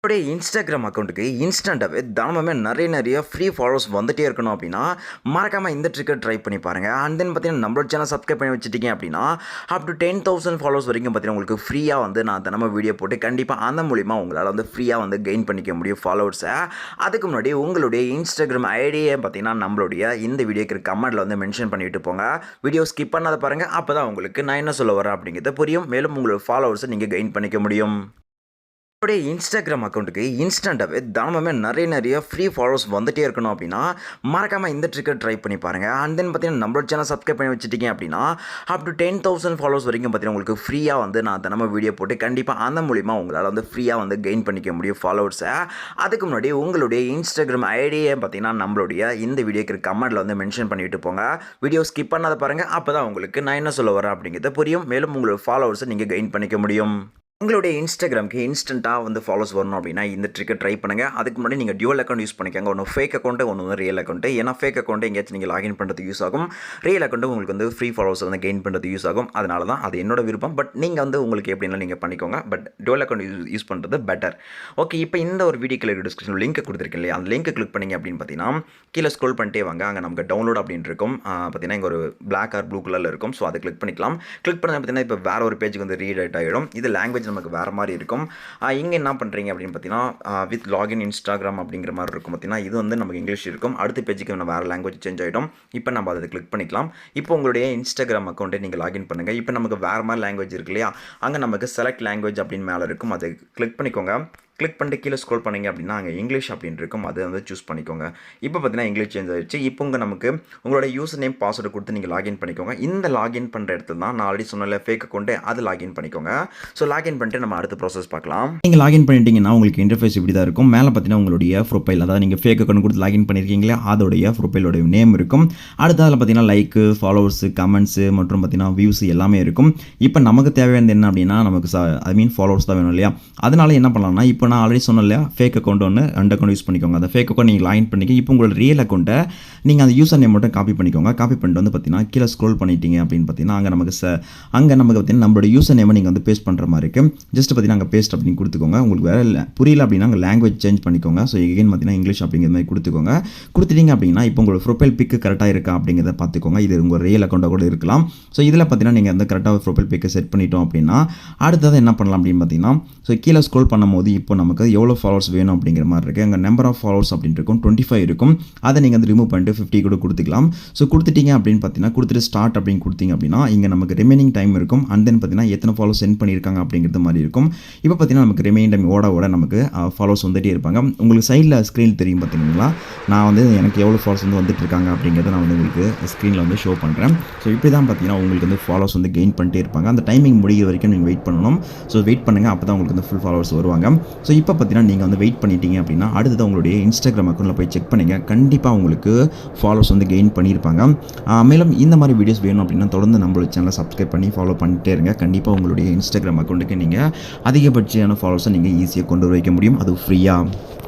அப்படியே இன்ஸ்டாகிராம் அக்கௌண்ட்டுக்கு இன்ஸ்டண்ட்டாகவே தினமுமே நிறைய ஃப்ரீ ஃபாலோவர்ஸ் வந்துட்டே இருக்கணும் அப்படின்னா மறக்காமல் இந்த ட்ரிக்கை ட்ரை பண்ணி பாருங்கள். அண்ட் தென் பார்த்தீங்கன்னா நம்மளோட சேனல் சப்ஸ்கிரைப் பண்ணி வச்சுட்டீங்க அப்படின்னா அப் டு 10,000 ஃபாலோவர்ஸ் வரைக்கும் பார்த்தீங்கன்னா உங்களுக்கு ஃப்ரீயாக வந்து நான் தினமும் வீடியோ போட்டு கண்டிப்பாக அந்த மூலிமா உங்களால் வந்து ஃப்ரீயாக வந்து கெயின் பண்ணிக்க முடியும் ஃபாலோவர்ஸை. அதுக்கு முன்னாடி உங்களுடைய இன்ஸ்டாகிராம் ஐடியை பார்த்தீங்கன்னா நம்மளுடைய இந்த வீடியோக்கு கமெண்ட்டில் வந்து மென்ஷன் பண்ணிவிட்டு போங்க. வீடியோ ஸ்கிப் பண்ணாத பாருங்கள், அப்போ தான் உங்களுக்கு நான் என்ன சொல்ல வரேன் அப்படிங்கிறது புரியும். மேலும் உங்களோட ஃபாலோவர்ஸை நீங்கள் கெயின் பண்ணிக்க முடியும். அப்படியே இன்ஸ்டாகிராம் அக்கௌண்ட்டுக்கு இன்ஸ்டண்ட்டாகவே தினமுமே நிறைய ஃப்ரீ ஃபாலோவர்ஸ் வந்துட்டே இருக்கணும் அப்படின்னா மறக்காமல் இந்த ட்ரிக்கை ட்ரை பண்ணி பாருங்கள். அண்ட் தென் பார்த்தீங்கன்னா நம்மளோட சேனல் சப்ஸ்கிரைப் பண்ணி வச்சுட்டீங்க அப்படின்னா அப் டு 10,000 ஃபாலோவர்ஸ் வரைக்கும் பார்த்தீங்கன்னா உங்களுக்கு ஃப்ரீயாக வந்து நான் தினமும் வீடியோ போட்டு கண்டிப்பாக அந்த மூலிமா உங்களால் வந்து ஃப்ரீயாக வந்து கெயின் பண்ணிக்க முடியும் ஃபாலோவர்ஸை. அதுக்கு முன்னாடி உங்களுடைய இன்ஸ்டாகிராம் ஐடியை பார்த்தீங்கன்னா நம்மளுடைய இந்த வீடியோக்கு கமெண்ட்டில் வந்து மென்ஷன் பண்ணிவிட்டு போங்க. வீடியோ ஸ்கிப் பண்ணாத பாருங்கள், அப்போ தான் உங்களுக்கு நான் என்ன சொல்ல வரேன் அப்படிங்கிறது புரியும். மேலும் உங்களோட ஃபாலோவர்ஸை நீங்கள் கெயின் பண்ணிக்க முடியும். உங்களுடைய இன்ஸ்டாகிராமுக்கு இன்ஸ்டண்ட்டாக வந்து ஃபாலோஸ் வரணும் அப்படின்னா இந்த ட்ரிக்கை ட்ரை பண்ணுங்கள். அதுக்கு முன்னாடி நீங்கள் டியூவல் அக்கௌண்ட் யூஸ் பண்ணிக்கோங்க. ஒன்று ஃபேக் அக்கௌண்ட்டு, ஒன்று வந்து ரியல் அக்கௌண்ட்டு. ஏன்னா ஃபேக் அக்கௌண்ட்டு எங்கேயாச்சும் நீங்கள் லாகின் பண்ணுறதுக்கு யூஸ் ஆகும். ரியல் அக்கௌண்ட்டு உங்களுக்கு வந்து ஃப்ரீ ஃபாலோவர்ஸ் வந்து கெயின் பண்ணுறதுக்கு யூஸ் ஆகும். அதனால தான் அது என்னோட விருப்பம். பட் நீங்கள் வந்து உங்களுக்கு எப்படின்னா நீங்கள் பண்ணிக்கோங்க. பட் டியூவல் அக்கௌண்ட் யூஸ் பண்ணுறது பெட்டர். ஓகே, இப்போ இந்த ஒரு வீடியோக்கில் டிஸ்கிரிப்ஷன் லிங்க் கொடுத்துருக்கேன் இல்லையா, அந்த லிங்க் கிளிக் பண்ணிங்க அப்படின்னு பார்த்தீங்கன்னா கீழே ஸ்க்ரோல் பண்ணிட்டே வாங்க. அங்கே நமக்கு டவுன்லோட் அப்படின்னு இருக்கும். பார்த்தீங்கன்னா இங்கே ஒரு பிளாக் ஆர் ப்ளூ கலரில் இருக்கும். ஸோ அதை கிளிக் பண்ணிக்கலாம். கிளிக் பண்ண பார்த்தீங்கன்னா இப்போ வேறு ஒரு பேஜுக்கு வந்து ரீடைட் ஆகிடும். இது லாங்குவேஜ் நமக்கு வேறு மாதிரி இருக்கும். இங்கே என்ன பண்ணுறீங்க அப்படின்னு பார்த்தீங்கன்னா வித் லாகின் இன்ஸ்டாகிராம் அப்படிங்கிற மாதிரி இருக்கும். பார்த்தீங்கன்னா இது வந்து நமக்கு இங்கிலீஷ் இருக்கும். அடுத்த பேஜுக்கு நம்ம வேறு லாங்குவேஜ் சேஞ்ச் ஆகிடும். இப்போ நம்ம அதை கிளிக் பண்ணிக்கலாம். இப்போ உங்களுடைய இன்ஸ்டாகிராம் அக்கௌண்ட்டை நீங்கள் லாகின் பண்ணுங்கள். இப்போ நமக்கு வேறு மாதிரி லாங்குவேஜ் இருக்கு இல்லையா, அங்கே நமக்கு செலக்ட் லாங்குவேஜ் அப்படின்னு மேலே இருக்கும். அதை கிளிக் பண்ணிக்கோங்க. கிளிக் பண்ணிட்டு கீழே ஸ்க்ரோல் பண்ணிங்க அப்படின்னா அங்கே இங்கிலீஷ் அப்படின்னு இருக்கும். அதை வந்து சூஸ் பண்ணிக்கோங்க. இப்போ பார்த்தீங்கன்னா இங்கிலீஷ் சேஞ்ச் ஆகிடுச்சு. இப்போ நமக்கு உங்களோட யூசர் நேம் பாஸ்வேர்டு கொடுத்து நீங்கள் லாகின் பண்ணிக்கோங்க. இந்த லாகின் பண்ணுற இடத்துல தான் நான் ஆல்ரெடி சொன்னல ஃபேக் அக்கௌண்ட்டு, அது லாகின் பண்ணிக்கோங்க. ஸோ லாகின் பண்ணிட்டு நம்ம அடுத்த ப்ராசஸ் பார்க்கலாம். நீங்கள் லாகின் பண்ணிட்டீங்கன்னா உங்களுக்கு இன்டர்ஃபேஸ் இப்படி தான் இருக்கும். மேலே பார்த்தீங்கன்னா உங்களுடைய ப்ரொஃபைல், அதாவது நீங்கள் ஃபேக் அக்கௌண்ட் கொடுத்து லாகின் பண்ணியிருக்கீங்களா அதோடைய ப்ரொஃபைலோடைய நேம் இருக்கும். அடுத்த அதில் பார்த்தீங்கன்னா லைக்கு, ஃபாலோவர்ஸு, கமெண்ட்ஸு மற்றும் பார்த்தீங்கன்னா வியூஸ் எல்லாமே இருக்கும். இப்போ நமக்கு தேவையானது என்ன அப்படின்னா நமக்கு ஃபாலோவர்ஸ் தான் வேணும் இல்லையா, அதனால என்ன பண்ணலாம்னா இப்போ நான் ஆல்ரெடி சொன்ன இல்லையா ஃபேக் அக்கௌண்ட் ஒன்று 2 அக்கௌண்ட் யூஸ் பண்ணிக்கோங்க. அந்த ஃபேக் அக்கௌண்ட் நீங்கள் லாகின் பண்ணிக்க. இப்போ உங்களோட ரியல் அக்கௌண்ட்டை நீங்கள் அந்த யூசர் நேம் மட்டும் காப்பி பண்ணிக்கோங்க. காப்பி பண்ணிட்டு வந்து பார்த்தீங்கன்னா கீழே ஸ்க்ரோல் பண்ணிட்டீங்க அப்படின்னு பார்த்தீங்கன்னா அங்கே நமக்கு பார்த்தீங்கன்னா நம்மளோட யூசர் நேமை நீங்கள் வந்து பேஸ்ட் பண்ணுற மாதிரி இருக்குது. ஜஸ்ட் பார்த்தீங்கன்னா அங்கே பேஸ்ட் அப்படின்னு கொடுத்துக்கோங்க. உங்களுக்கு வேறு புரியல அப்படின்னா அங்கே லாங்குவேஜ் சேஞ்ச் பண்ணிக்கோங்க. ஸோ எகைன் பார்த்தீங்கன்னா இங்கிலீஷ் அப்படிங்கிற மாதிரி கொடுத்துக்கோங்க. கொடுத்துட்டீங்க அப்படின்னா இப்போ உங்களோட ப்ரொஃபைல் பிக்கு கரெக்டாக இருக்கா அப்படிங்கிறத பார்த்துக்கோங்க. இது உங்கள் ரியல் அக்கௌண்ட்டாக கூட இருக்கலாம். ஸோ இதில் பார்த்தீங்கன்னா நீங்கள் வந்து கரெக்டாக ப்ரொஃபைல் பிக்கை செட் பண்ணிட்டோம் அப்படின்னா அடுத்தது என்ன பண்ணலாம் அப்படின்னு பார்த்தீங்கன்னா ஸோ கீழே ஸ்க்ரோல் பண்ணும்போது இப்போ நமக்கு எவ்வளோ ஃபாலோவர்ஸ் வேணும் அப்படிங்கிற மாதிரி இருக்குது. அங்கே நம்பர் ஆஃப் ஃபாலோவர்ஸ் அப்படின்னு இருக்கும் 25 இருக்கும். அதை நீங்கள் வந்து ரிமூவ் பண்ணிட்டு 50 கூட கொடுத்துக்கலாம். ஸோ கொடுத்துட்டீங்க அப்படின்னு பார்த்தீங்கன்னா கொடுத்துட்டு ஸ்டார்ட் அப்படின்னு கொடுத்தீங்க அப்படின்னா இங்கே நமக்கு ரிமைனிங் டைம் இருக்கும். அண்ட் தென் பார்த்தீங்கன்னா எத்தனை ஃபாலோஸ் சென்ட் பண்ணியிருக்காங்க அப்படிங்கிறது மாதிரி இருக்கும். இப்போ பார்த்தீங்கன்னா நமக்கு ரிமைனிங் டைம் ஓட நமக்கு ஃபாலோஸ் வந்துகிட்டே இருப்பாங்க. உங்களுக்கு சைடில் ஸ்க்ரீன் தெரியும் பார்த்தீங்களா, நான் வந்து எனக்கு எவ்வளோ ஃபாலோஸ் வந்து வந்துட்டு இருக்காங்க அப்படிங்கிறத நான் வந்து உங்களுக்கு ஸ்க்ரீனில் வந்து ஷோ பண்ணுறேன். ஸோ இப்படி தான் பார்த்தீங்கன்னா உங்களுக்கு வந்து ஃபாலோஸ் வந்து கெயின் பண்ணிட்டே இருப்பாங்க. அந்த டைமிங் முடிகிற வரைக்கும் நீங்கள் வெயிட் பண்ணணும். ஸோ வெயிட் பண்ணுங்கள், அப்போ தான் உங்களுக்கு வந்து ஃபுல் ஃபாலோவர்ஸ் வருவாங்க. ஸோ இப்போ பார்த்தீங்கன்னா நீங்கள் வந்து வெயிட் பண்ணிட்டீங்க அப்படின்னா அடுத்தது உங்களுடைய இன்ஸ்டாகிராம் அக்கௌண்ட்டில் போய் செக் பண்ணுங்கள். கண்டிப்பாக உங்களுக்கு ஃபாலோவர்ஸ் வந்து கெயின் பண்ணியிருப்பாங்க. மேலும் இந்த மாதிரி வீடியோஸ் வேணும் அப்படின்னா தொடர்ந்து நம்மளோட சேனலை சப்ஸ்கிரைப் பண்ணி ஃபாலோ பண்ணிட்டே இருங்க. கண்டிப்பாக உங்களுடைய இன்ஸ்டாகிராம் அக்கௌண்ட்டுக்கு நீங்கள் அதிகபட்சமான ஃபாலோவர்ஸை நீங்கள் ஈஸியாக கொண்டு வைக்க முடியும், அது ஃப்ரீயாக.